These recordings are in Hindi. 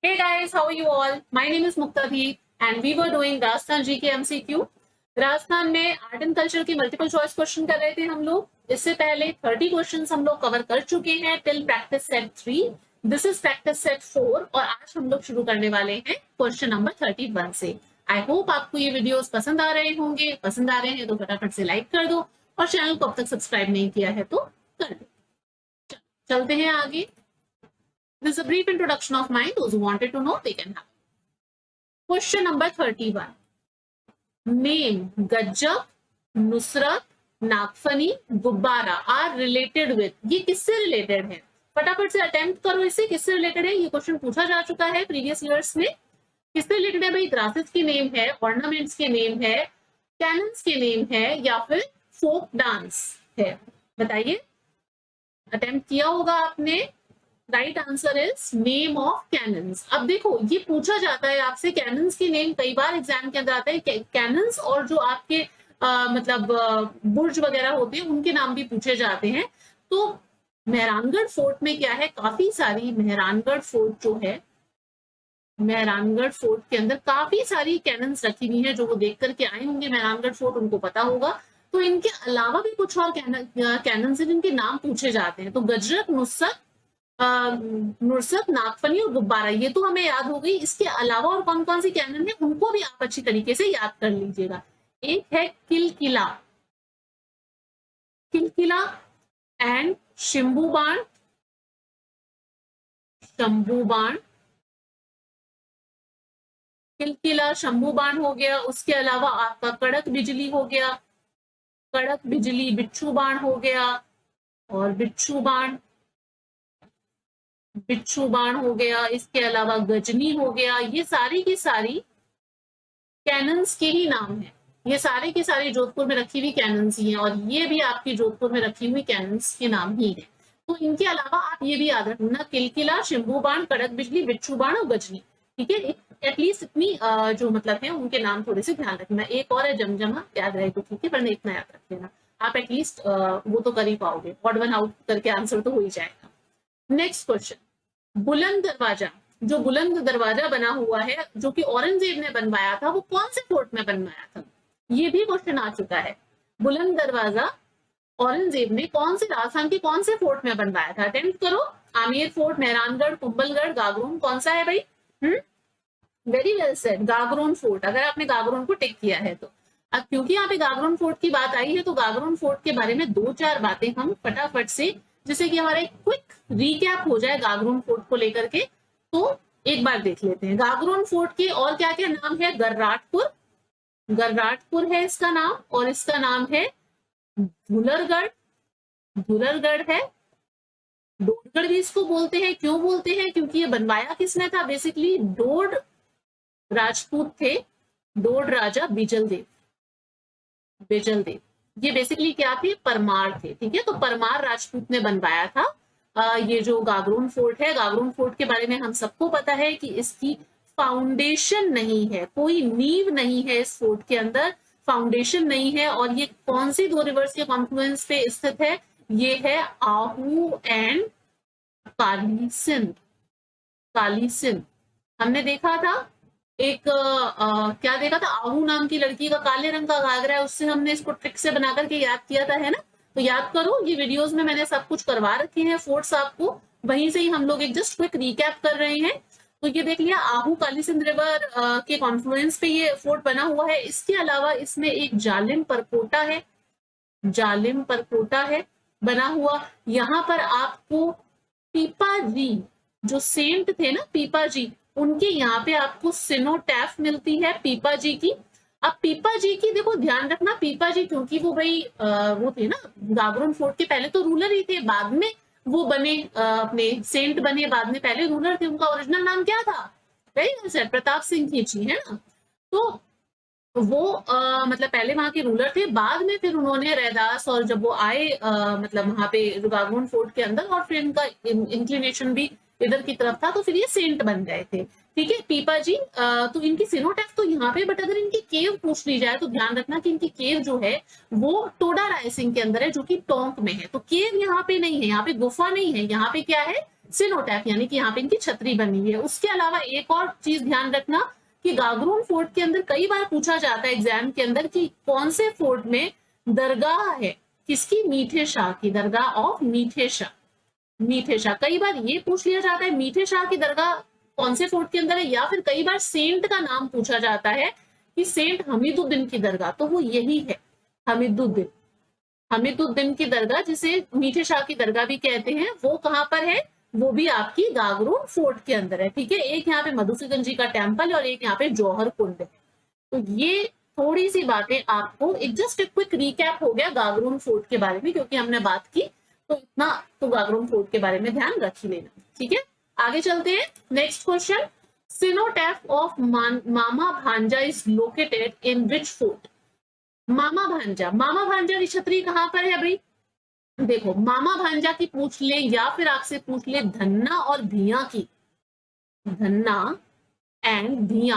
Hey guys, how are you all? My name is Muktadhi and we were doing Rajasthan GK MCQ. Rajasthan में आर्ट एंड कल्चर के मल्टीपल चॉइस क्वेश्चन कर रहे थे हम लोग। इससे पहले 30 क्वेश्चंस हम लोग कवर कर चुके हैं till practice set 3। This is practice set 4 और आज हम लोग शुरू करने वाले हैं क्वेश्चन नंबर 31 से। आई होप आपको ये वीडियोस पसंद आ रहे होंगे। पसंद आ रहे हैं तो फटाफट से लाइक कर दो और चैनल को अब तक सब्सक्राइब नहीं किया है तो कर दो। चलते हैं आगे। This is a brief introduction of mine. Those who wanted to know, they can have. Question number 31. Name Gajjak, Nusrat, नागफनी, गुब्बारा are related with. ये किससे रिलेटेड है? फटाफट से अटेम्प्ट करो इसे। किससे रिलेटेड है? ये क्वेश्चन पूछा जा चुका है प्रीवियस ईयर्स में। किससे रिलेटेड है भाई? ग्रासेस के नेम है, ऑर्नामेंट्स के नेम है, कैनन्स के नेम है या फिर फोक डांस है? बताइए। अटेम्प्ट किया होगा आपने। Right answer is name of cannons. अब देखो ये पूछा जाता है आपसे, कैनन्स के नेम कई बार एग्जाम के अंदर आते हैं। कैनन्स और जो आपके बुर्ज वगैरह होते हैं उनके नाम भी पूछे जाते हैं। तो मेहरानगढ़ फोर्ट में क्या है, काफी सारी मेहरानगढ़ फोर्ट जो है, मेहरानगढ़ फोर्ट के अंदर काफी सारी कैनन्स रखी हुई है। जो वो देख करके आए होंगे मेहरानगढ़ फोर्ट उनको पता होगा। तो इनके अलावा भी कुछ और कैनन्स हैं जिनके नाम पूछे जाते हैं। तो गजरक, नुसरत, नागफनी और गुब्बारा, ये तो हमें याद हो गई। इसके अलावा और कौन कौन सी कैनन है उनको भी आप अच्छी तरीके से याद कर लीजिएगा। एक है किलकिला, किलकिला एंड शंभूबाण, शंभूबाण, किलकिला शंभूबाण हो गया। उसके अलावा आपका कड़क बिजली हो गया, कड़क बिजली, बिच्छू बाण हो गया और बिच्छू बाण, बिच्छू बाण हो गया। इसके अलावा गजनी हो गया। ये सारी की सारी कैनन्स के ही नाम है। ये सारे के सारे जोधपुर में रखी हुई कैनन्स ही हैं और ये भी आपकी जोधपुर में रखी हुई कैनन्स के नाम ही है। तो इनके अलावा आप ये भी याद रखना, किलकिला, शंभू बाण, कड़क बिजली, बिच्छू बाण और गजनी। ठीक है, एटलीस्ट इतनी जो मतलब है उनके नाम थोड़े से ध्यान रखना। एक और है जमजमा, याद रहे तो ठीक है, पर इतना याद रख लेना। आप एटलीस्ट वो तो कर ही पाओगे, ऑड वन आउट करके आंसर तो हो ही जाएगा। नेक्स्ट क्वेश्चन, बुलंद दरवाजा। जो बुलंद दरवाजा बना हुआ है जो कि औरंगजेब ने बनवाया था, वो कौन से फोर्ट में बनवाया था? ये भी क्वेश्चन आ चुका है। बुलंद दरवाजा औरंगजेब ने कौन से राजस्थान के कौन से फोर्ट में बनवाया था? अटेम्प्ट करो। आमेर फोर्ट, मेहरानगढ़, कुंभलगढ़, गागरोन, कौन सा है भाई? Very well said, Gagron fort. अगर आपने गागरोन को टिक किया है तो। अब क्योंकि यहाँ पे गागरोन फोर्ट की बात आई है तो गागरोन फोर्ट के बारे में 2-4 बातें हम फटाफट से, जिससे कि हमारा एक क्विक रीकैप हो जाए गागरोन फोर्ट को लेकर के, तो एक बार देख लेते हैं। गागरोन फोर्ट के और क्या क्या नाम है? गर्राटपुर, गर्राटपुर है इसका नाम, और इसका नाम है धुलरगढ़, धुलरगढ़ है। डोडगढ़ भी इसको बोलते हैं। क्यों बोलते हैं? क्योंकि ये बनवाया किसने था? बेसिकली डोड राजपूत थे, डोड राजा बिजलदेव, बिजलदेव। ये बेसिकली क्या थे? परमार थे। ठीक है, तो परमार राजपूत ने बनवाया था ये जो गागरोन फोर्ट है। गागरोन फोर्ट के बारे में हम सबको पता है कि इसकी फाउंडेशन नहीं है, कोई नींव नहीं है इस फोर्ट के अंदर, फाउंडेशन नहीं है। और ये कौन सी 2 रिवर्स के कॉन्फ्लुएंस पे स्थित है? ये है आहू एंड काली सिंध, काली सिंध। हमने देखा था एक क्या देखा था? आहू नाम की लड़की का काले रंग का घाघरा है, उससे हमने इसको ट्रिक से बना करके याद किया था, है ना? तो याद करो, ये वीडियोस में मैंने सब कुछ करवा रखे हैं फोर्ट्स आपको, वहीं से ही हम लोग एक जस्ट क्विक रिकैप कर रहे हैं। तो ये देख लिया, आहू काली सिंध रिवर के कॉन्फ्लुएंस पे ये फोर्ट बना हुआ है। इसके अलावा इसमें एक जालिम परकोटा है, जालिम परकोटा है बना हुआ। यहाँ पर आपको पीपा जी, जो सेंट थे ना पीपा जी, उनके यहाँ पे आपको सिनोटैफ मिलती है पीपा जी की। अब पीपा जी की देखो ध्यान रखना, पीपा जी क्योंकि वो भाई वो थे ना गागरोन फोर्ट के, पहले तो रूलर ही थे, बाद में वो बने अपने सेंट बने, बाद में पहले रूलर थे। उनका ओरिजिनल नाम क्या था? प्रताप सिंह खींची, है ना? तो वो मतलब पहले वहां के रूलर थे, बाद में फिर उन्होंने रैदास, और जब वो आए मतलब वहां पे गागरोन फोर्ट के अंदर, और फिर इनका इंक्लिनेशन भी इधर की तरफ था, तो फिर ये सेंट बन गए थे। ठीक है, पीपा जी तो इनकी सिनोटैफ तो यहाँ पे, बट अगर इनकी केव पूछ ली जाए तो ध्यान रखना कि इनकी केव जो है वो टोडा रायसिंह के अंदर है, जो कि टोंक में है। तो केव यहाँ पे नहीं है, यहाँ पे गुफा नहीं है, यहाँ पे क्या है? सिनोटैफ, यानी कि यहाँ पे इनकी छतरी बनी हुई है। उसके अलावा एक और चीज ध्यान रखना कि गागरोन फोर्ट के अंदर कई बार पूछा जाता है एग्जाम के अंदर कि कौन से फोर्ट में दरगाह है, किसकी, मीठे शाह की, दरगाह ऑफ मीठे शाह। मीठे शाह कई बार ये पूछ लिया जाता है मीठे शाह की दरगाह कौन से फोर्ट के अंदर है, या फिर कई बार सेंट का नाम पूछा जाता है कि सेंट हमीदुद्दीन की दरगाह, तो वो यही है हमीदुद्दीन। हमीदुद्दीन की दरगाह जिसे मीठे शाह की दरगाह भी कहते हैं, वो कहाँ पर है, वो भी आपकी गागरोन फोर्ट के अंदर है। ठीक है, एक यहाँ पे मधुसूदन जी का टेम्पल और एक यहाँ पे जौहर कुंड है। तो ये थोड़ी सी बातें आपको एक जस्ट एक क्विक रिकैप हो गया गागरोन फोर्ट के बारे में, क्योंकि हमने बात की तो इतना तो गागरोन फोर्ट के बारे में ध्यान रख ही लेना। ठीक है, आगे चलते हैं। Next question, cenotaph of Mama Bhanja is located in which fort. Mama Bhanja की छतरी कहां पर है भाई? देखो, मामा भांजा की पूछ ले या फिर आपसे पूछ ले धन्ना और भिया की, धन्ना एंड भिया,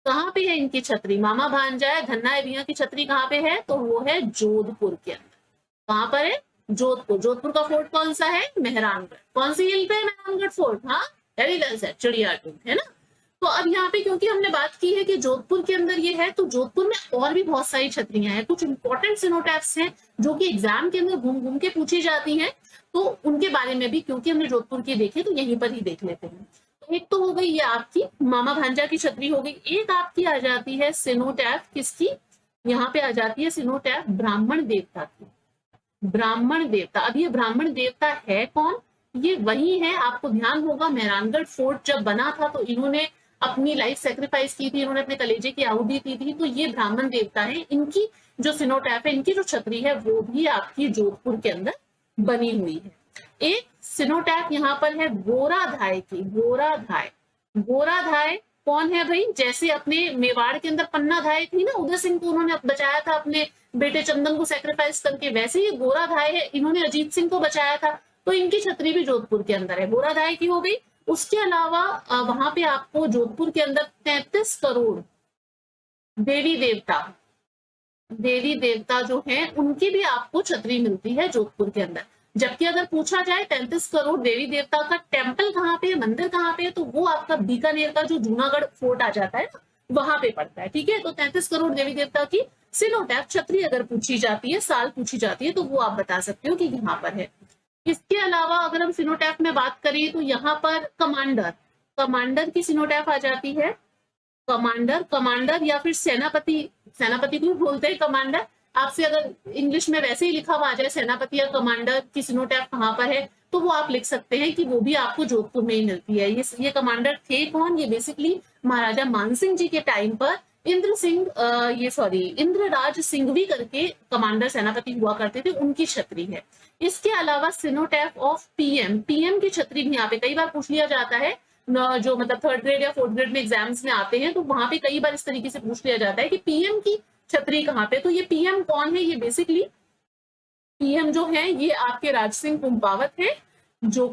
कहां पे है इनकी छतरी? मामा भांजा है, धन्ना है, भिया की छतरी कहां पे है? तो वो है जोधपुर के अंदर। कहां पर है? जोधपुर। जोधपुर का फोर्ट कौन सा है? मेहरानगढ़। कौन सी हिल पे है मेहरानगढ़ फोर्ट? हाँ, वेरी वेल सेड, चिड़ियाटूम, है ना। तो अब यहाँ पे क्योंकि हमने बात की है कि जोधपुर के अंदर ये है, तो जोधपुर में और भी बहुत सारी छतरियां हैं, कुछ इंपॉर्टेंट सिनोटैफ्स हैं जो कि एग्जाम के अंदर घूम घूम के पूछी जाती हैं, तो उनके बारे में भी क्योंकि हमने जोधपुर की देखे तो यहीं पर ही देख लेते हैं। तो एक तो हो गई ये आपकी मामा भांजा की छतरी हो गई, एक आपकी आ जाती है सिनोटैफ किसकी, यहाँ पे आ जाती है सिनोटैफ ब्राह्मण देवता की। ब्राह्मण देवता, अब ये ब्राह्मण देवता है कौन? ये वही है, आपको ध्यान होगा मेहरानगढ़ फोर्ट जब बना था तो इन्होंने अपनी लाइफ सेक्रीफाइस की थी, इन्होंने अपने कलेजे की आहुति दी थी, तो ये ब्राह्मण देवता है। इनकी जो सिनोटैफ है, इनकी जो छतरी है वो भी आपकी जोधपुर के अंदर बनी हुई है। एक सिनोटैफ यहाँ पर है गोराधाय की, गोराधाय। गोराधाय कौन है भाई? जैसे अपने मेवाड़ के अंदर पन्नाधाय थी ना, उदय सिंह को उन्होंने बचाया था अपने बेटे चंदन को सेक्रीफाइस करके, वैसे ही गोराधाय है, इन्होंने अजीत सिंह को बचाया था, तो इनकी छतरी भी जोधपुर के अंदर है, गोराधाय की हो गई। उसके अलावा वहां पे आपको जोधपुर के अंदर 33 करोड़ देवी देवता जो हैं उनकी भी आपको छतरी मिलती है जोधपुर के अंदर। जबकि अगर पूछा जाए 33 करोड़ देवी देवता का टेम्पल कहाँ पे है, मंदिर कहाँ पे है, तो वो आपका बीकानेर का जो जूनागढ़ फोर्ट आ जाता है ना, वहां पे पड़ता है। ठीक है, तो 33 करोड़ देवी देवता की सिनोटैफ छतरी अगर पूछी जाती है, साल पूछी जाती है, तो वो आप बता सकते हो कि यहाँ पर है। इसके अलावा अगर हम सिनोटैफ में बात करें तो यहाँ पर कमांडर की सिनोटैफ आ जाती है। कमांडर या फिर सेनापति को भी बोलते हैं कमांडर। आपसे अगर इंग्लिश में वैसे ही लिखा हुआ आ जाए सेनापति या कमांडर की सिनोटैफ कहाँ पर है, तो वो आप लिख सकते हैं कि वो भी आपको जोधपुर में ही मिलती है। ये कमांडर थे कौन? ये बेसिकली महाराजा मानसिंह जी के टाइम पर इंद्रराज सिंघवी करके कमांडर सेनापति हुआ करते थे, उनकी छतरी है। इसके अलावा सिनोटैफ ऑफ पीएम की छतरी भी यहाँ पे कई बार पूछ लिया जाता है, जो मतलब 3rd ग्रेड या 4th ग्रेड में एग्जाम्स में आते हैं, तो वहां पे कई बार इस तरीके से पूछ लिया जाता है कि पीएम की छतरी कहाँ पे। तो ये पीएम कौन है? ये बेसिकली पीएम जो है ये आपके राज सिंह कुंपावत है, जो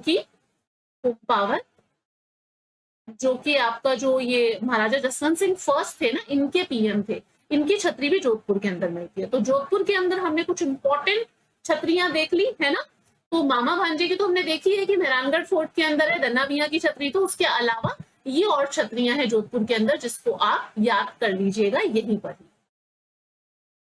कि आपका जो ये महाराजा जसवंत सिंह फर्स्ट थे ना, इनके पीएम थे। इनकी छतरी भी जोधपुर के अंदर मिलती है। तो जोधपुर के अंदर हमने कुछ इंपॉर्टेंट छतरियां देख ली है ना। तो मामा भांजे की तो हमने देखी है कि मेहरानगढ़ फोर्ट के अंदर है, धन्ना भिया की छतरी। तो उसके अलावा ये और छतरियां हैं जोधपुर के अंदर, जिसको आप याद कर लीजिएगा यहीं पर ही।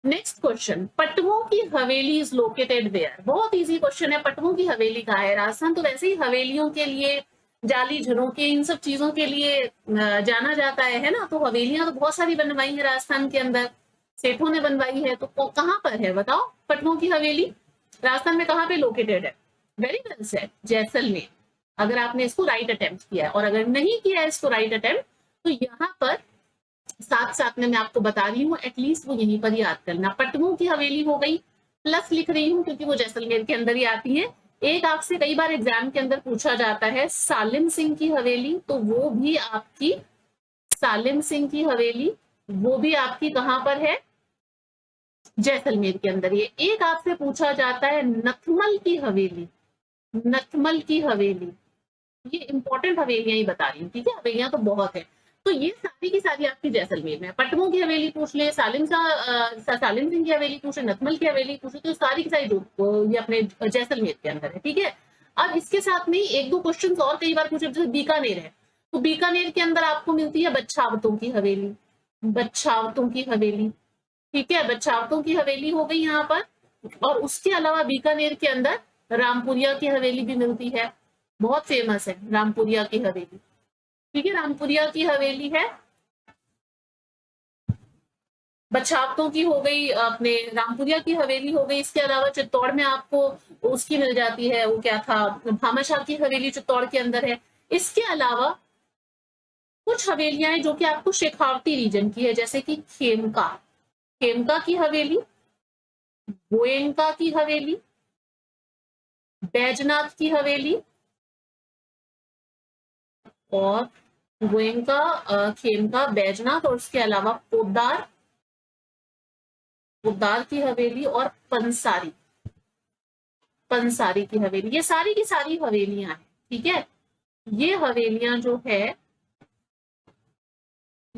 नेक्स्ट क्वेश्चन, पटवों की हवेली इज लोकेटेड वेयर। बहुत इजी क्वेश्चन है, पटवों की हवेली कहाँ है? राजस्थान तो वैसे ही हवेलियों के लिए, जाली झरोके, इन सब चीजों के लिए जाना जाता है ना। तो हवेलियां तो बहुत सारी बनवाई है राजस्थान के अंदर, सेठों ने बनवाई है। तो कहाँ पर है बताओ पटवों की हवेली? राजस्थान में कहाँ पे लोकेटेड है? Very well said, Jaisalmer. अगर आपने इसको राइट अटेम्प्ट किया है, और अगर नहीं किया है इसको राइट अटेम्प्ट, तो यहाँ पर साथ में मैं आपको बता रही हूँ, एटलीस्ट वो यहीं पर याद करना। पटवों की हवेली हो गई, प्लस लिख रही हूँ क्योंकि वो जैसलमेर के अंदर ही आती है। एक आपसे कई बार एग्जाम के अंदर पूछा जाता है सालिम सिंह की हवेली, तो वो भी आपकी सालिम सिंह की हवेली, वो भी आपकी कहां पर है? जैसलमेर के अंदर। ये एक आपसे पूछा जाता है नथमल की हवेली, नथमल की हवेली। ये इंपॉर्टेंट हवेलियां ही बता रही हूँ, ठीक है, हवेलियां तो बहुत है। तो ये सारी की सारी आपकी जैसलमेर में। पटवों की हवेली पूछ ले, सालिम सिंह की हवेली पूछे, नथमल की हवेली पूछे, तो सारी की सारी जो ये अपने जैसलमेर के अंदर है। ठीक है, अब इसके साथ में एक दो क्वेश्चन और कई बार पूछे, जैसे बीकानेर है, तो बीकानेर के अंदर आपको मिलती है बच्छावतों की हवेली, बच्छावतों की हवेली, ठीक है, बच्छावतों की हवेली हो गई यहाँ पर। और उसके अलावा बीकानेर के अंदर रामपुरिया की हवेली भी मिलती है, बहुत फेमस है रामपुरिया की हवेली, ठीक है, रामपुरिया की हवेली है, बच्छावतों की हो गई, अपने रामपुरिया की हवेली हो गई। इसके अलावा चित्तौड़ में आपको उसकी मिल जाती है, वो क्या था, भामाशाह की हवेली चित्तौड़ के अंदर है। इसके अलावा कुछ हवेलियां हैं जो कि आपको शेखावती रीजन की है, जैसे कि खेमका, खेमका की हवेली, गोयनका की हवेली, बैजनाथ की हवेली, और गोयनका, खेमका, बैजनाथ, और उसके अलावा पोद्दार, पोद्दार की हवेली, और पंसारी, पंसारी की हवेली। ये सारी की सारी हवेलियां हैं, ठीक है। ये हवेलियां जो है,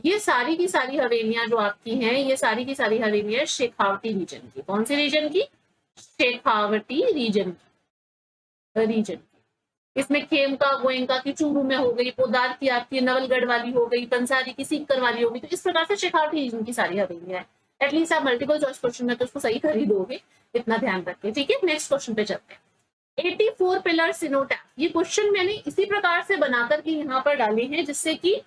ये सारी की सारी हवेलियां जो आपकी हैं, ये सारी की सारी हवेलियां शेखावती रीजन की। कौन से रीजन की? शेखावती रीजन की, रीजन की। इसमें खेमका, गोयनका की चूरू में हो गई, पोद्दार की आपकी नवलगढ़ वाली हो गई, पंसारी की सीकर वाली हो गई। तो इस प्रकार से शेखावती रीजन की सारी हवेलियां हैं। एटलीस्ट आप मल्टीपल चॉइस क्वेश्चन में तो उसको सही कर ही दोगे, इतना ध्यान रखिए, ठीक है। नेक्स्ट क्वेश्चन पे चलते हैं। 84 पिलर सिनोटैफ, ये क्वेश्चन मैंने इसी प्रकार से बनाकर के यहाँ पर डाले हैं, जिससे कि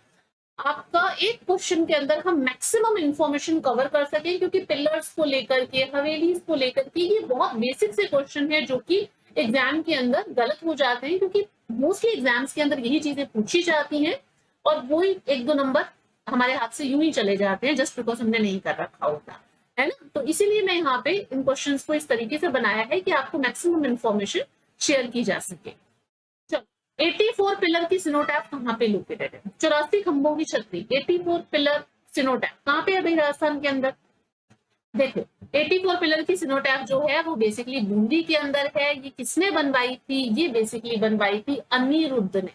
आपका एक क्वेश्चन के अंदर हम मैक्सिमम इंफॉर्मेशन कवर कर सकें, क्योंकि पिलर्स को लेकर के, हवेलीज को लेकर के, ये बहुत बेसिक से क्वेश्चन है जो कि एग्जाम के अंदर गलत हो जाते हैं, क्योंकि मोस्टली एग्जाम्स के अंदर यही चीजें पूछी जाती हैं और वो एक दो नंबर हमारे हाथ से यूं ही चले जाते हैं, जस्ट बिकॉज हमने नहीं कर रखा होता है ना। तो इसीलिए मैं यहाँ पे इन क्वेश्चन को इस तरीके से बनाया है कि आपको मैक्सिमम इंफॉर्मेशन शेयर की जा सके। चलो, 84 पिलर की सिनोटैफ कहाँ पे लोकेटेड है? 84 खंभों की छतरी, 84 पिलर सिनोटैफ कहाँ पे है भाई? राजस्थान के अंदर। देखो, 84 पिलर की सिनोटैफ जो है वो बेसिकली बूंदी के अंदर है। ये किसने बनवाई थी? ये बेसिकली बनवाई थी अनिरुद्ध ने।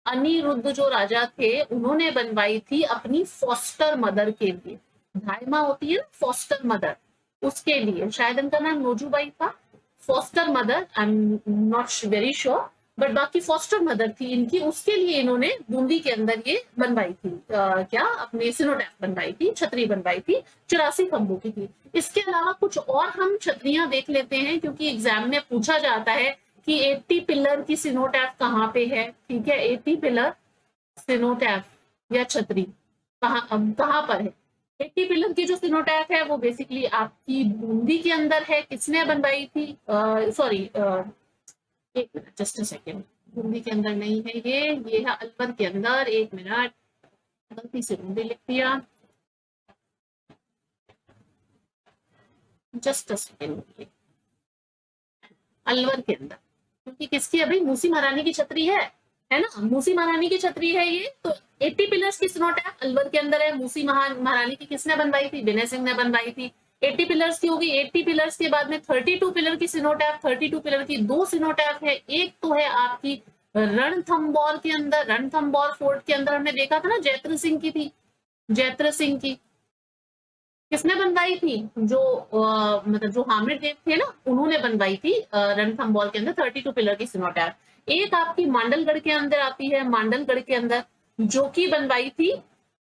अनिरुद्ध जो राजा थे, उन्होंने बनवाई थी अपनी फॉस्टर मदर के लिए। धायमा होती है फॉस्टर मदर, उसके लिए। शायद इनका नाम नोजूबाई था। Foster mother, I am not very sure, but बाकी फॉस्टर मदर थी इनकी, उसके लिए इन्होंने बूंदी के अंदर ये बनवाई थी, क्या अपनी सिनोटैफ बनवाई थी, छतरी बनवाई थी, 84 खंभों की थी। इसके अलावा कुछ और हम छतरियां देख लेते हैं, क्योंकि एग्जाम में पूछा जाता है कि 80 पिलर की सिनोटैफ कहाँ पे है, ठीक है। 80 पिलर सिनोटैफ या छतरी कहाँ पर है? 80 पिलर की जो सिनोटैफ है वो बेसिकली आपकी बूंदी के अंदर है। किसने बनवाई थी? सॉरी, एक minute, just a second, Bundi के अंदर नहीं है ये है अलवर के अंदर। एक मिनट, गलती से बूंदी लिख दिया, जस्ट अ सेकेंड, अलवर के अंदर। क्योंकि किसकी है भाई? मूसी महारानी की छतरी है ना, मूसी महारानी की छतरी है ये। तो 80 पिलर्स की सिनोटैफ अलवर के अंदर है। मूसी महारानी की किसने बनवाई थी? विनय सिंह ने बनवाई थी। 80 पिलर्स की होगी। 80 पिलर्स के बाद में 32 पिलर की सिनोटैफ, 32 पिलर की दो सिनोटैफ है। एक तो है आपकी रणथंबोर के अंदर, रणथंबोर फोर्ट के अंदर हमने देखा था ना, जैत्र सिंह की थी, जैत्र सिंह की। किसने बनवाई थी? जो मतलब जो हामिद देव थे ना, उन्होंने बनवाई थी रणथंबोर के अंदर 32 पिलर की सिनोटैफ। एक आपकी मांडलगढ़ के अंदर आती है, मांडलगढ़ के अंदर, जो की बनवाई थी,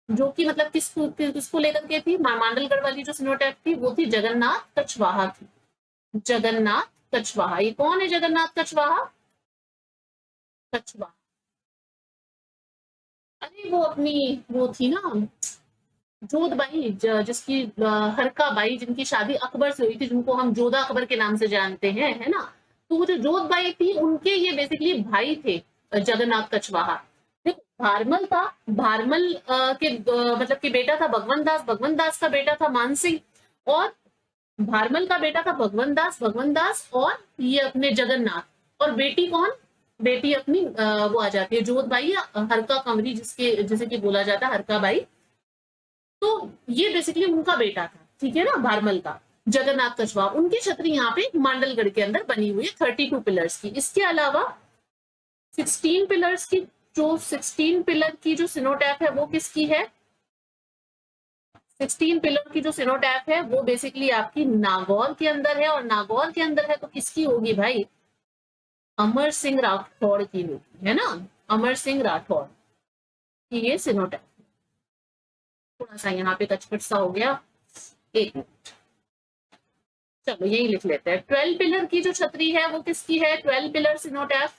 जो कि मतलब किसको लेकर के थी? मांडलगढ़ वाली जो सिनोटैफ थी वो थी जगन्नाथ कछवाहा की, जगन्नाथ कछवाहा। ये कौन है जगन्नाथ कछवाहा? कछवाहा, अरे वो अपनी वो थी ना जोधबाई, जिसकी हरका बाई, जिनकी शादी अकबर से हुई थी, जिनको हम जोधा अकबर के नाम से जानते हैं, है ना। तो वो जो जोधबाई थी, उनके ये बेसिकली भाई थे जगन्नाथ कछवाहा। देखो, भारमल था, भारमल के मतलब कि बेटा था भगवंत दास, भगवंत दास का बेटा था मानसिंह, और भारमल का बेटा था भगवंत दास, भगवंत दास और ये अपने जगन्नाथ। और बेटी कौन? बेटी अपनी वो आ जाती है जोधबाई या हरका कंवरी, जिसके जैसे कि बोला जाता है हरका बाई। तो ये बेसिकली उनका बेटा था, ठीक है ना, भारमल का, जगन्नाथ कछवाहा। उनकी छतरी यहाँ पे मांडलगढ़ के अंदर बनी हुई है 32 पिलर्स की। इसके अलावा 16 पिलर्स की, जो 16 पिलर की जो सिनोटैफ है वो किसकी है? 16 पिलर की जो सिनोटैफ है वो बेसिकली आपकी नागौर के अंदर है। और नागौर के अंदर है तो किसकी होगी भाई? अमर सिंह राठौड़ की होगी, है ना, अमर सिंह राठौड़ की ये सिनोटैफ। थोड़ा सा यहाँ पे कचपट सा हो गया, एक मिनट, चलो यही लिख लेते हैं। 12 पिलर की जो छतरी है वो किसकी है? 12 पिलर सिनोटैफ।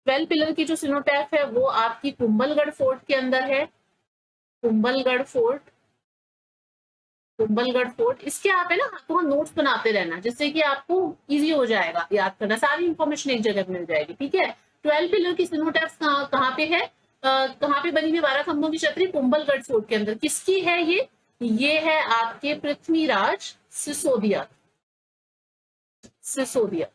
12 पिलर की जो सिनोटैफ है वो आपकी कुंभलगढ़ फोर्ट के अंदर है। Kumbhalgarh fort, Kumbhalgarh fort. इसके आप है ना हाथों नोट्स बनाते रहना, जिससे कि आपको इजी हो जाएगा याद करना, सारी इंफॉर्मेशन एक जगह मिल जाएगी, ठीक है। 12 पिलर की सिनोटैफ कहाँ पे है? कहाँ पे बनी है 12 खंभों की छतरी? कुंभलगढ़ फोर्ट के अंदर। किसकी है ये है आपके पृथ्वीराज सिसोदिया। सिसोदिया,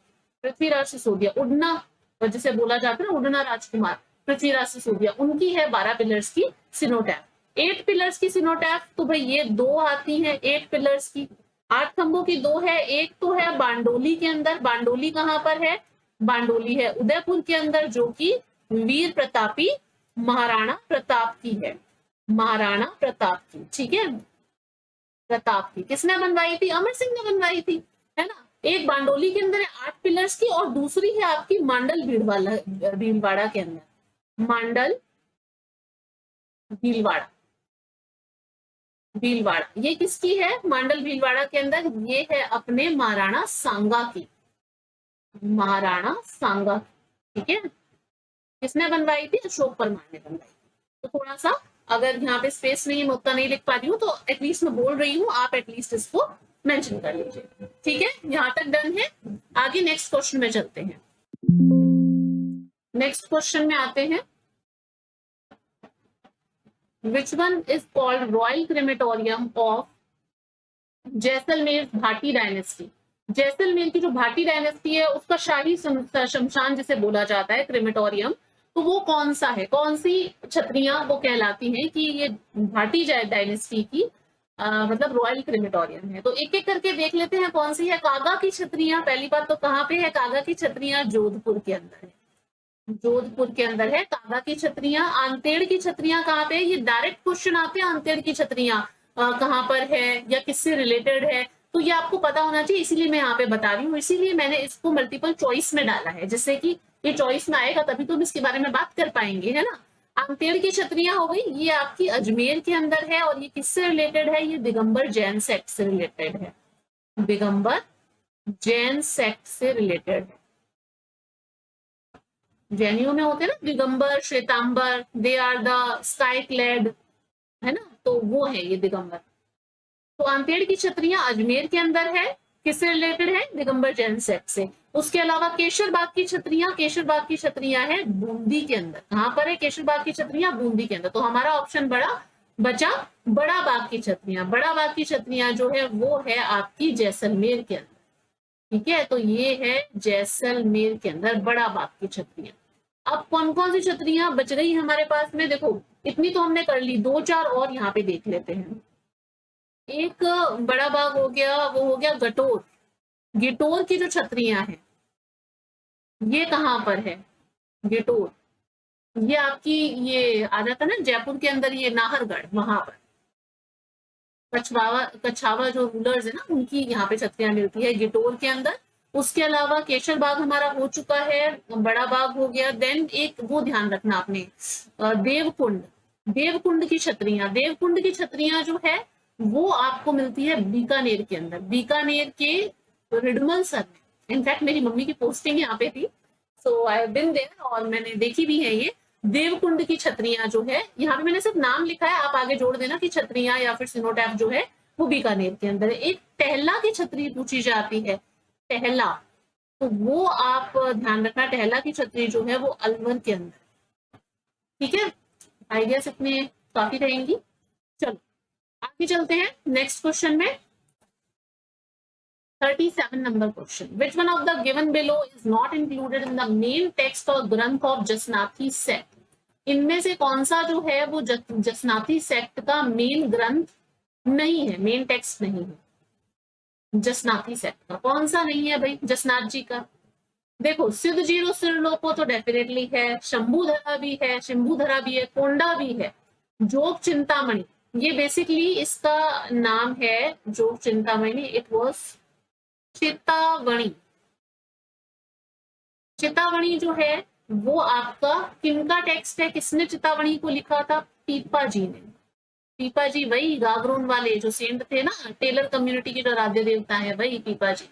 पृथ्वीराज सिसोदिया, उड़ना जिसे बोला जाता है ना, उड़ना राजकुमार, पृथ्वीराज सिसोदिया, उनकी है 12 पिलर्स की सिनोटैफ। 8 पिलर्स की सिनोटैफ तो भाई ये दो आती है 8 पिलर्स की। 8 खंभों की दो है, एक तो है बांडोली के अंदर। बांडोली कहाँ पर है? बांडोली है उदयपुर के अंदर, जो कि वीर प्रतापी महाराणा प्रताप की है, महाराणा प्रताप की, ठीक है। प्रताप की किसने बनवाई थी? अमर सिंह ने बनवाई थी, है ना। एक बांडोली के अंदर है 8 पिलर्स की, और दूसरी है आपकी मांडल भीलवाड़ा के अंदर। मांडल भीलवाड़ा, भीलवाड़ा ये किसकी है? मांडल भीलवाड़ा के अंदर ये है अपने महाराणा सांगा की, महाराणा सांगा की, ठीक है। किसने बनवाई थी? अशोक परमार ने बनवाई थी। तो थोड़ा सा अगर यहाँ पे स्पेस नहीं है, मैं उतना नहीं लिख पा रही हूँ, तो एटलीस्ट मैं बोल रही हूँ, आप एटलीस्ट इसको मेंशन कर लीजिए, ठीक है। यहाँ तक डन है। आगे नेक्स्ट क्वेश्चन में चलते हैं। नेक्स्ट क्वेश्चन में आते हैं। Which one is called royal crematorium of Jaisalmer Bhati dynasty? Jaisalmer की जो भाटी डायनेस्टी है उसका शाही शमशान जिसे बोला जाता है, क्रेमेटोरियम, तो वो कौन सा है? कौन सी छतरियां वो कहलाती हैं कि ये भाटी डायनेस्टी की मतलब रॉयल क्रेमेटोरियम है? तो एक एक करके देख लेते हैं कौन सी है। कागा की छतरियां, पहली बात तो कहाँ पे है कागा की छतरियां? जोधपुर के अंदर है, जोधपुर के अंदर है कागा की छतरियां। आंतेड़ की छतरियां कहाँ पे है? ये डायरेक्ट क्वेश्चन आते हैं, आंतेड़ की छतरियां कहाँ पर है या किससे रिलेटेड है, तो ये आपको पता होना चाहिए, इसीलिए मैं यहाँ पे बता रही हूँ, इसीलिए मैंने इसको मल्टीपल चॉइस में डाला है, जिससे कि ये चॉइस में आएगा तभी तो हम इसके बारे में बात कर पाएंगे, है ना। आंतेड़ की छतरियां हो गई, ये आपकी अजमेर के अंदर है, और ये किससे रिलेटेड है? ये दिगंबर जैन सेक्ट से रिलेटेड है, दिगंबर जैन सेक्ट से रिलेटेड है। जैनियों में होते हैं ना Digambar, Shvetambar, they are the sky clad, है ना, तो वो है ये दिगंबर। तो आंतेड़ की छतरियां अजमेर के अंदर है, किससे रिलेटेड है? दिगंबर जैन सेक्ट से। उसके अलावा केशरबाग की छतरियां, केशरबाग की छतरियां है बूंदी के अंदर। कहां पर है केशरबाग की छतरियां? बूंदी के अंदर। तो हमारा ऑप्शन बड़ा बचा बड़ा बाग की छतरियां। बड़ा बाग की छतरियां जो है वो है आपकी जैसलमेर के अंदर, ठीक है। तो ये है जैसलमेर के अंदर बड़ा बाग की छतरियां। अब कौन कौन सी छतरियां बच रही है हमारे पास में? देखो इतनी तो हमने कर ली, दो चार और यहाँ पे देख लेते हैं। एक बड़ा बाग हो गया, वो हो गया गटोर। गिटोर की जो छतरियां हैं ये कहाँ पर है? गिटोर ये आपकी ये आ जाता है ना जयपुर के अंदर, ये नाहरगढ़, वहां पर कछावा जो रूलर्स है ना उनकी यहाँ पे छतरियां मिलती है गिटोर के अंदर। उसके अलावा केशर बाग हमारा हो चुका है, बड़ा बाग हो गया। देन एक वो ध्यान रखना आपने, देवकुंड, देवकुंड की छतरियां। देवकुंड की छतरियां जो है वो आपको मिलती है बीकानेर के अंदर, बीकानेर के रिडमल सर में। इनफैक्ट मेरी मम्मी की पोस्टिंग यहाँ पे थी, सो आई हैव बीन देयर, और मैंने देखी भी है ये देवकुंड की छतरियां जो है। यहाँ पे मैंने सिर्फ नाम लिखा है, आप आगे जोड़ देना कि छतरियां या फिर सिनोटैफ जो है वो बीकानेर के अंदर है। एक टहला की छतरी पूछी जाती है, टहला, तो वो आप ध्यान रखना, टहला की छतरी जो है वो अलवर के अंदर, ठीक है। आइडियाज इतने काफी रहेंगी। चलो आगे चलते हैं नेक्स्ट क्वेश्चन में। 37 number question, which one of the given below is not included in the main text or ग्रंथ of जसनाथी सेक्ट? इनमें से कौन सा जो है वो जसनाथी सेक्ट का मेन ग्रंथ नहीं है, मेन टेक्स्ट नहीं है। जसनाथी सेक्ट का कौन सा नहीं है भाई? जसनाथ जी का देखो, सिद्ध जीरो सिरलोको तो डेफिनेटली है, शंभुधरा भी है, शंभुधरा भी है, कोंडा भी है, जोग चिंतामणि, ये बेसिकली इसका नाम है जोग चिंतामणि, इट वॉज चितावणी, चितावणी जो है वो आपका किनका टेक्स्ट है, किसने चितावणी को लिखा था? पीपा जी ने। पीपा जी वही गागरोन वाले जो सेंट थे ना, टेलर कम्युनिटी के जो आराध्य देवता है वही पीपा जी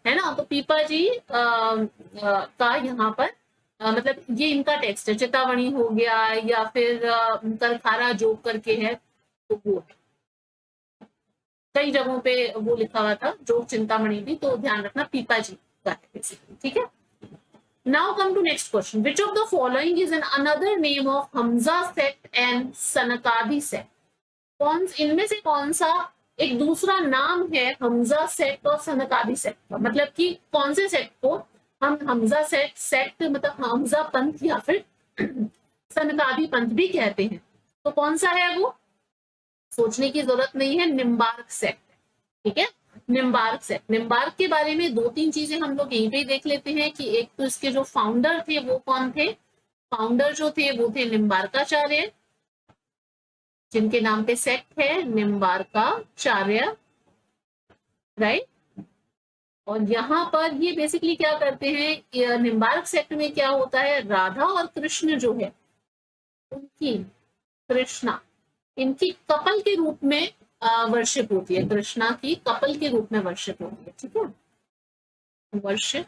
है ना। तो पीपा जी का यहाँ पर मतलब ये इनका टेक्स्ट है। चितावणी हो गया या फिर करखारा जोग करके है, तो वो है। कई जगहों पे वो लिखा हुआ था जो चिंतामणि भी, तो ध्यान रखना पीपा जी का है बेसिकली, ठीक है। Now come to next question. Which of the following is another name of Hamza sect and Sanakadi sect? इनमें से कौन सा एक दूसरा नाम है हमजा सेक्ट और सनकादी सेक्ट का? मतलब कि कौन से सेक्ट को हम हमजा सेक्ट मतलब हमजा पंथ या फिर सनकादी पंथ भी कहते हैं, तो कौन सा है वो? सोचने की जरूरत नहीं है, निम्बार्क सेक्ट, ठीक है। निम्बार्क सेक्ट, निम्बार्क के बारे में 2-3 चीजें हम लोग यहीं पे देख लेते हैं कि एक तो इसके जो फाउंडर थे वो कौन थे। फाउंडर जो थे वो थे निम्बार्काचार्य, जिनके नाम पे सेक्ट है निम्बार्काचार्य, राइट। और यहाँ पर ये बेसिकली क्या करते हैं, निम्बार्क सेक्ट में क्या होता है, राधा और कृष्ण जो है उनकी, कृष्णा इनकी कपल के रूप में वर्शिप होती है। कृष्णा की कपल के रूप में वर्शिप होती है, ठीक है। Worship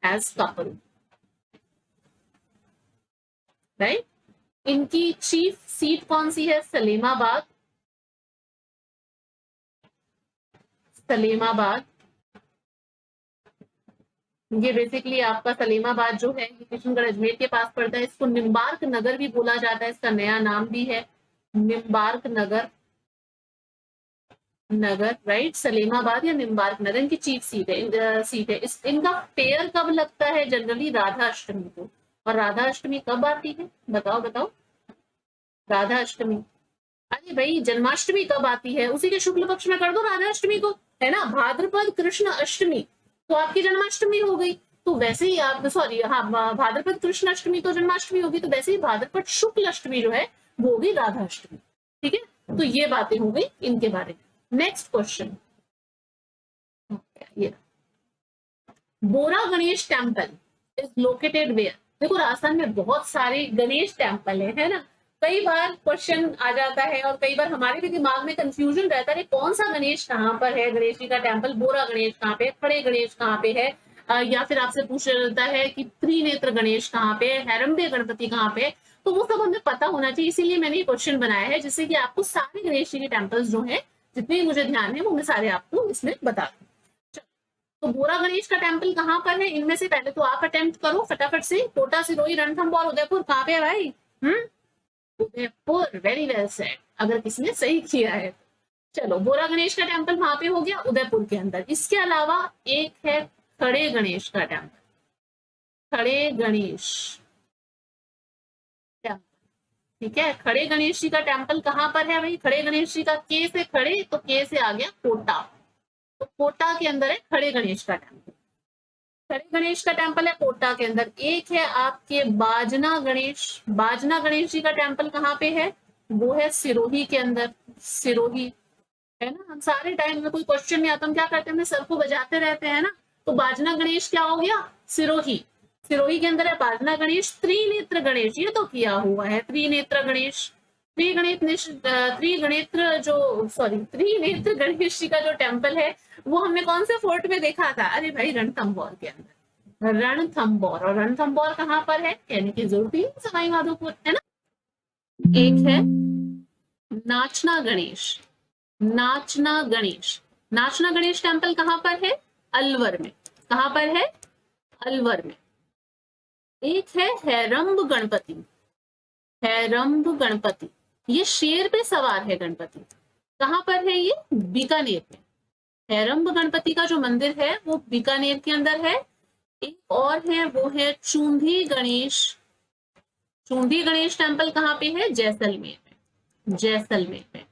as couple, right. इनकी चीफ सीट कौन सी है? सलेमाबाद। सलेमाबाद ये बेसिकली आपका सलेमाबाद जो है किशनगढ़ अजमेर के पास पड़ता है। इसको निम्बार्क नगर भी बोला जाता है, इसका नया नाम भी है निम्बार्क नगर, राइट। सलेमाबाद या निम्बार्क नगर इनकी चीफ सीट है। इनका फेयर कब लगता है? जनरली राधा अष्टमी को। और राधा अष्टमी कब आती है? बताओ। राधा अष्टमी, अरे भाई जन्माष्टमी कब आती है? उसी के शुक्ल पक्ष में कर दो राधा अष्टमी को, है ना। भाद्रपद कृष्ण अष्टमी तो आपकी जन्माष्टमी हो गई। तो वैसे ही आप भाद्रपद कृष्ण अष्टमी तो जन्माष्टमी होगी, तो वैसे ही भाद्रपद शुक्ल अष्टमी जो है वो होगी राधा अष्टमी, ठीक है। तो ये बातें हो गई इनके बारे में। नेक्स्ट क्वेश्चन, ये Bohra Ganesh temple is located where? देखो राजस्थान में बहुत सारे गणेश टेम्पल है ना। कई बार क्वेश्चन आ जाता है और कई बार हमारे भी दिमाग में कंफ्यूजन रहता है कौन सा गणेश कहाँ पर है, गणेश जी का टेम्पल, बोरा गणेश कहाँ पे, खड़े गणेश कहाँ पे है, या फिर आपसे पूछा जाता है कि त्रिनेत्र गणेश कहाँ पे, हैरंबे गणपति कहाँ पे। तो वो सब हमें पता होना चाहिए, इसीलिए मैंने ये क्वेश्चन बनाया है जिससे कि आपको सारे गणेश जी के टेम्पल्स जो है जितने मुझे ध्यान है वो मैं सारे आपको इसमें बता दूं। तो बोरा गणेश का टेम्पल कहाँ पर है? इनमें से पहले तो आप अटेम्प्ट करो फटाफट से। कोटा, सिरोही, रणथंभौर, उदयपुर कहाँ पे है भाई? उदयपुर, वेरी वेल सेड, अगर किसी ने सही किया है। चलो बोरा गणेश का टेम्पल वहां पे हो गया उदयपुर के अंदर। इसके अलावा एक है खड़े गणेश का टेम्पल, खड़े गणेश टेम्पल, ठीक है। खड़े गणेश जी का टेम्पल कहाँ पर है भाई? खड़े गणेश जी का, के से खड़े तो के से आ गया कोटा, तो कोटा के अंदर है खड़े गणेश का टेम्पल। खड़े गणेश का टेम्पल है कोटा के अंदर। एक है आपके बाजना गणेश, बाजना गणेश जी का टेम्पल कहाँ पे है? वो है सिरोही के अंदर, सिरोही, है ना। हम सारे टाइम में कोई क्वेश्चन नहीं आता हम क्या करते हैं, हम सर को बजाते रहते हैं ना। तो बाजना गणेश क्या हो गया? सिरोही, सिरोही के अंदर है बाजना गणेश। त्रिनेत्र गणेश ये तो किया हुआ है, त्रिनेत्र गणेश, त्रिनेत्र गणेश जी का जो टेम्पल है वो हमने कौन से फोर्ट में देखा था? अरे भाई रणथंभौर के अंदर, रणथंभौर। और रणथंभौर कहाँ पर है कहने की जरूरत ही, सवाई माधोपुर, है ना। एक है नाचना गणेश, नाचना गणेश, नाचना गणेश टेम्पल कहाँ पर है? अलवर में। कहाँ पर है? अलवर में। एक है हैरंब गणपति, हैरंब गणपति, ये शेर पे सवार है गणपति। कहाँ पर है ये? बीकानेर में। हैरंब गणपति का जो मंदिर है वो बीकानेर के अंदर है। एक और है वो है चूंधी गणेश, चूंधी गणेश टेम्पल कहाँ पे है? जैसलमेर में, जैसलमेर में।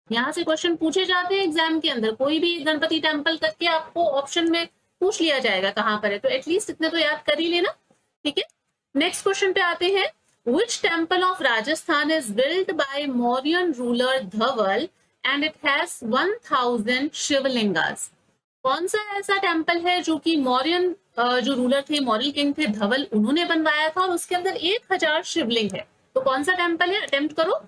यहाँ से क्वेश्चन पूछे जाते हैं एग्जाम के अंदर, कोई भी गणपति टेम्पल करके आपको ऑप्शन में पूछ लिया जाएगा कहाँ पर है, तो एटलीस्ट इतने तो याद कर ही लेना, ठीक है। नेक्स्ट क्वेश्चन पे आते हैं। Which temple of Rajasthan is built by Mauryan ruler Dhaval and it has 1000 Shivalingas? कौन सा ऐसा टेम्पल है जो कि मौर्यन जो रूलर थे, मौर्य किंग थे धवल, उन्होंने बनवाया था, और उसके अंदर 1000 शिवलिंग है। तो कौन सा टेम्पल है, अटेम्प्ट करो।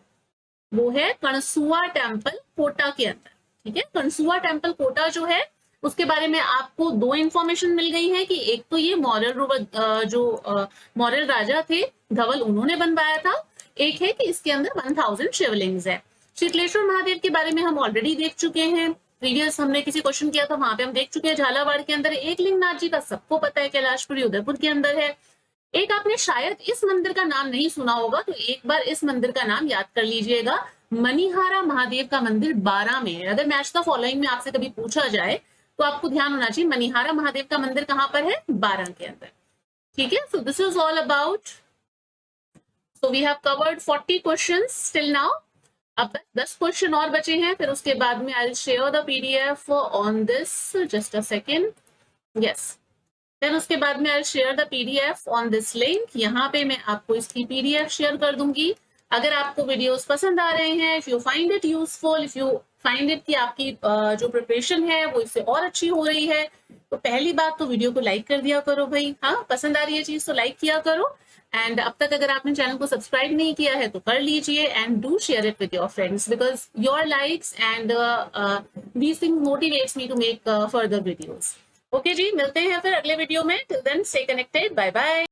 वो है कणसुआ टेम्पल कोटा के अंदर। ठीक है, कणसुआ टेम्पल कोटा जो है उसके बारे में आपको दो इंफॉर्मेशन मिल गई है कि एक तो ये मौर्य राजा थे धवल, उन्होंने बनवाया था। एक है कि इसके अंदर 1000 शिवलिंग्स है। शीतलेश्वर महादेव के बारे में हम ऑलरेडी देख चुके हैं, प्रीवियस हमने किसी क्वेश्चन किया था वहां पे हम देख चुके हैं। झालावाड़ के अंदर एक लिंगनाथ जी का सबको पता है, कैलाशपुरी उदयपुर के अंदर है। एक आपने शायद इस मंदिर का नाम नहीं सुना होगा, तो एक बार इस मंदिर का नाम याद कर लीजिएगा। मणिहारा महादेव का मंदिर 12 में है। अगर मैच द फॉलोइंग में आपसे कभी पूछा जाए तो आपको ध्यान होना चाहिए मणिहारा महादेव का मंदिर कहां पर है, 12 के अंदर। ठीक है, so this is all about, so we have covered 40 questions till now. अब 10 क्वेश्चन और बचे हैं, फिर उसके बाद में I will share the PDF on this, just a second, yes. फिर उसके बाद में I share the PDF on this link, यहाँ पे मैं आपको इसकी पीडीएफ शेयर कर दूंगी। अगर आपको वीडियोस पसंद आ रहे हैं, if you find it useful, if you find it कि आपकी जो प्रिपरेशन है वो इससे और अच्छी हो रही है, तो पहली बात तो वीडियो को लाइक कर दिया करो भाई। हाँ, पसंद आ रही है चीज तो लाइक किया करो। एंड अब तक अगर आपने चैनल को सब्सक्राइब नहीं किया है तो कर लीजिए, and do share it with your friends, because your likes and these things motivates me to make further videos. Okay जी, मिलते हैं फिर अगले वीडियो में। Till then stay connected, bye bye.